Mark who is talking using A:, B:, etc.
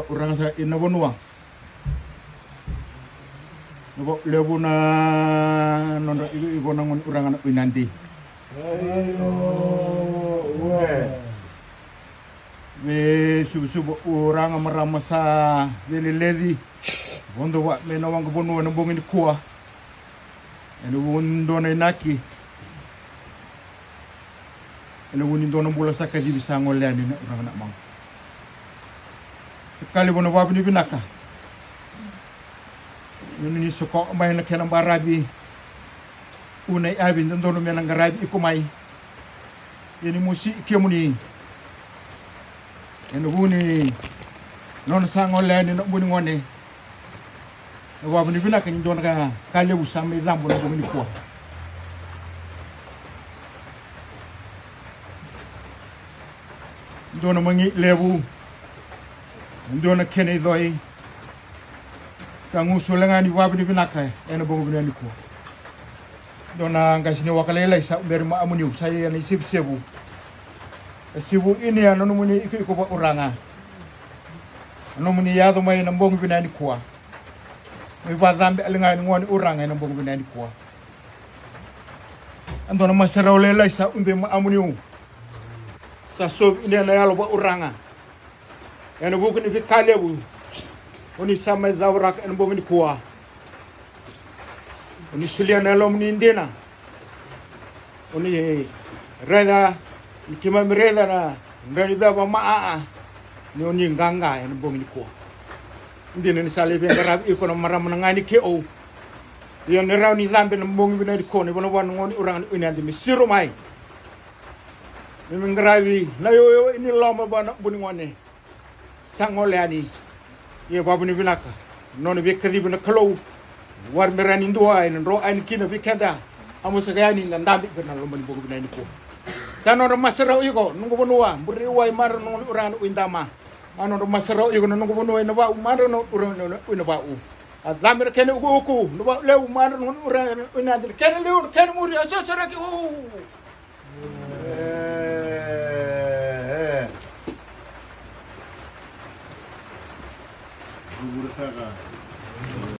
A: Orang sa inabonua. Nabo lebu na nondo ibu nangon orang anak winanti. We subu orang amaramasa leledi. Bondo wa mena wang bonua na bongin kuah. Eno bondo na inaki. Eno bondo na bola saka di bisa ngoleani na orang anak mang. Sekali bono wabi ni binaka. Ini sokok mai na kena barabi. Unai abi ndono mena ngarabi ikumai. Ini musik kiamuni. Eno buni non sangoleani na buni ngone. Wabi ni binaka ni ndona ka kale usame zambo na buni kwa. Ndona mangi lebu. Ndona kene doi. Kangu sulangani wabi ni binaka ena bongo binani ko. Dona ngasini wakalele sa berma amuni saya ni sebu. Sibu ini ano muni iko ba uranga. Ano muni yado mai na bongo binani ko. May badambe alingani ngoni uranga ena bongo binani ko. Andona masaraw lele sa umbe ma amuni. Sa sob ini na yalo ba uranga. Ena buku ni kalebu. Oni sama zawrak en bongi kuah. Oni sulian alom ni indena. Oni reda kima mereda na reda ba maa. Ni oni ganga en bongi kuah. Indena ni sale be garab iko na maram ngani keo. Yo ni raw ni zambe na bongi bina ko ni bono wan ngoni urang ni andi mi siru mai. Ni ngrawi na yo ini loma ba na buni ngone. Sangole ani. Ye babu ni binaka non be kadibu na kalo war merani ndua en ro an kina be kada amo sagani na ndambi gana lo mani bogu binani ko tano ro masara yugo nungo bonua buri wai mar no uran uindama ano ro masara yugo nungo bonua na ba mar no uran no ba u azamir kene ugo no ba le mar no uran uinadir kene le kene muri aso saraki